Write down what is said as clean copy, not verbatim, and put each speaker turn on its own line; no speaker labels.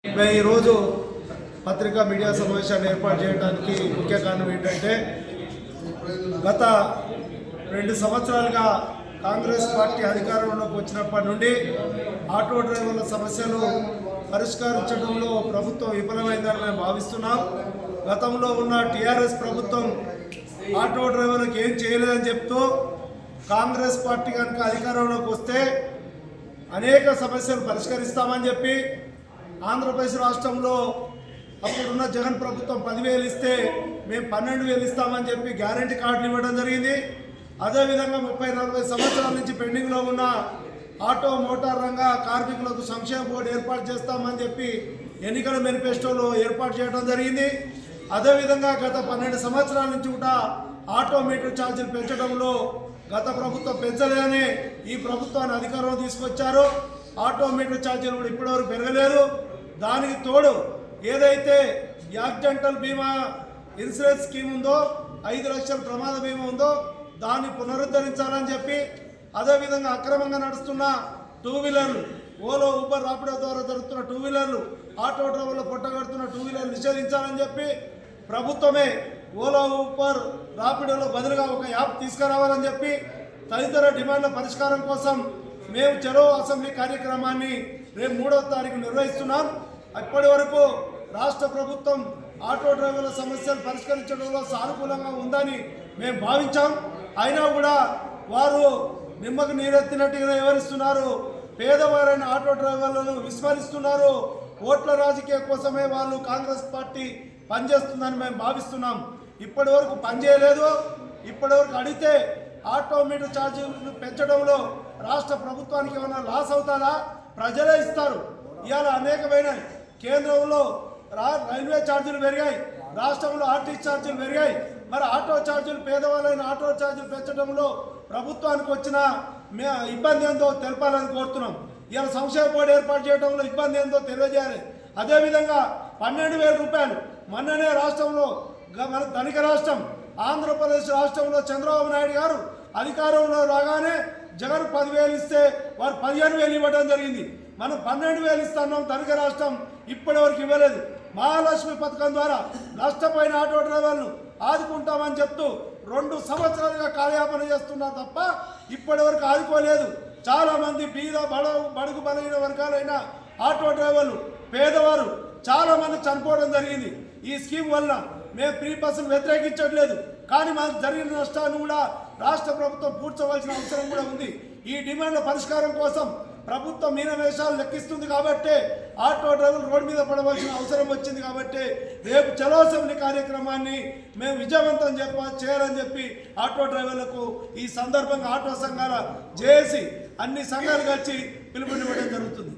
ఈరోజు పత్రికా మీడియా సమావేశాన్ని ఏర్పాటు చేయడానికి ముఖ్య కారణం ఏంటంటే గత 2 సంవత్సరాలుగా కాంగ్రెస్ పార్టీ అధికారంలోకి వచ్చినప్పటి నుండి ఆటో డ్రైవర్ల సమస్యలు పరిష్కరించడంలో ప్రభుత్వం విఫలమైందని మేము భావిస్తున్నాం. గతంలో ఉన్న టీఆర్ఎస్ ప్రభుత్వం ఆటో డ్రైవర్లకు ఏం చేయలేదని చెప్తూ కాంగ్రెస్ పార్టీ కనుక అధికారంలోకి వస్తే అనేక సమస్యలు పరిష్కరిస్తామని చెప్పి ఆంధ్రప్రదేశ్ రాష్ట్రంలో అప్పుడున్న జగన్ ప్రభుత్వం 10,000 ఇస్తే మేము 12,000 ఇస్తామని చెప్పి గ్యారంటీ కార్డులు ఇవ్వడం జరిగింది. అదేవిధంగా 30-40 సంవత్సరాల నుంచి పెండింగ్లో ఉన్న ఆటో మోటార్ రంగ కార్మికులకు సంక్షేమ బోర్డు ఏర్పాటు చేస్తామని చెప్పి ఎన్నికల మేనిఫెస్టోలో ఏర్పాటు చేయడం జరిగింది. అదేవిధంగా గత 12 సంవత్సరాల నుంచి కూడా ఆటో మీటర్ ఛార్జీలు పెంచడంలో గత ప్రభుత్వం పెంచలేదని ఈ ప్రభుత్వాన్ని అధికారంలో తీసుకొచ్చారు. ఆటో మీటర్ ఛార్జీలు కూడా ఇప్పటివరకు పెరగలేదు. దానికి తోడు ఏదైతే యాక్సిడెంటల్ బీమా ఇన్సూరెన్స్ స్కీమ్ ఉందో 5 లక్షల ప్రమాద బీమా ఉందో దాన్ని పునరుద్ధరించాలని చెప్పి, అదేవిధంగా అక్రమంగా నడుస్తున్న 2 వీలర్లు ఓలో ఊబర్ రాపిడో ద్వారా జరుగుతున్న 2 వీలర్లు ఆటో డ్రైవర్లు పొట్టగడుతున్న 2 వీలర్లు నిషేధించాలని చెప్పి ప్రభుత్వమే ఓలో ఊబర్ రాపిడోలో బదులుగా ఒక యాప్ తీసుకురావాలని చెప్పి తదితర డిమాండ్ల పరిష్కారం కోసం మేము చెరో అసెంబ్లీ కార్యక్రమాన్ని రేపు 3వ తారీఖు నిర్వహిస్తున్నాం. ఇప్పటి వరకు రాష్ట్ర ప్రభుత్వం ఆటో డ్రైవర్ల సమస్యలు పరిష్కరించడంలో సానుకూలంగా ఉందని మేము భావించాం. అయినా కూడా వారు నిమ్మకు నీరెత్తినట్టుగా వ్యవహరిస్తున్నారు. పేదవారైన ఆటో డ్రైవర్లను విస్మరిస్తున్నారు. ఓట్ల రాజకీయం కోసమే వాళ్ళు కాంగ్రెస్ పార్టీ పనిచేస్తుందని మేము భావిస్తున్నాం. ఇప్పటి వరకు పనిచేయలేదు. ఇప్పటి వరకు అడిగితే ఆటో మీటర్ ఛార్జీలు పెంచడంలో రాష్ట్ర ప్రభుత్వానికి ఏమైనా లాస్ అవుతారా? ప్రజలే ఇస్తారు. ఇవాళ అనేకమైన కేంద్రంలో రైల్వే ఛార్జీలు పెరిగాయి, రాష్ట్రంలో ఆర్టీసీ ఛార్జీలు పెరిగాయి. మరి ఆటో ఛార్జీలు పేదవాళ్ళైన ఆటో ఛార్జీలు పెంచడంలో ప్రభుత్వానికి వచ్చిన ఇబ్బంది ఏందో తెలపాలని కోరుతున్నాం. ఇవాళ సంక్షేమ బోర్డు ఏర్పాటు చేయడంలో ఇబ్బంది ఏందో తెలియజేయాలి. అదేవిధంగా 12,000 రూపాయలు మొన్ననే రాష్ట్రంలో మన ధనిక రాష్ట్రం ఆంధ్రప్రదేశ్ రాష్ట్రంలో చంద్రబాబు నాయుడు గారు అధికారంలో రాగానే జగన్ 10,000 ఇస్తే వారు 15,000 ఇవ్వడం జరిగింది. మనం 12,000 ఇస్తున్నాం. ధనిక రాష్ట్రం ఇప్పటి వరకు ఇవ్వలేదు. మహాలక్ష్మి పథకం ద్వారా నష్టపోయిన ఆటో డ్రైవర్లు ఆదుకుంటామని చెప్తూ 2 సంవత్సరాలుగా కాలయాపన చేస్తున్నారు తప్ప ఇప్పటి వరకు ఆదుకోలేదు. చాలామంది బీద బడుగు బలహీన వర్గాలైన ఆటో డ్రైవర్లు పేదవారు చాలామంది చనిపోవడం జరిగింది. ఈ స్కీమ్ వల్ల మేము ఫ్రీ బస్సును వ్యతిరేకించట్లేదు, కానీ మనకు జరిగిన నష్టాన్ని కూడా రాష్ట్ర ప్రభుత్వం పూడ్చవలసిన అవసరం కూడా ఉంది. ఈ డిమాండ్ల పరిష్కారం కోసం ప్రభుత్వం మీనవేషాలు లెక్కిస్తుంది కాబట్టి ఆటో డ్రైవర్లు రోడ్డు మీద పడవలసిన అవసరం వచ్చింది. కాబట్టి రేపు చలో అసెంబ్లీ కార్యక్రమాన్ని మేము విజయవంతం చేయాలని చెప్పి ఆటో డ్రైవర్లకు ఈ సందర్భంగా ఆటో సంఘాల జేఏసీ అన్ని సంఘాలు కలిసి పిలుపునివ్వడం జరుగుతుంది.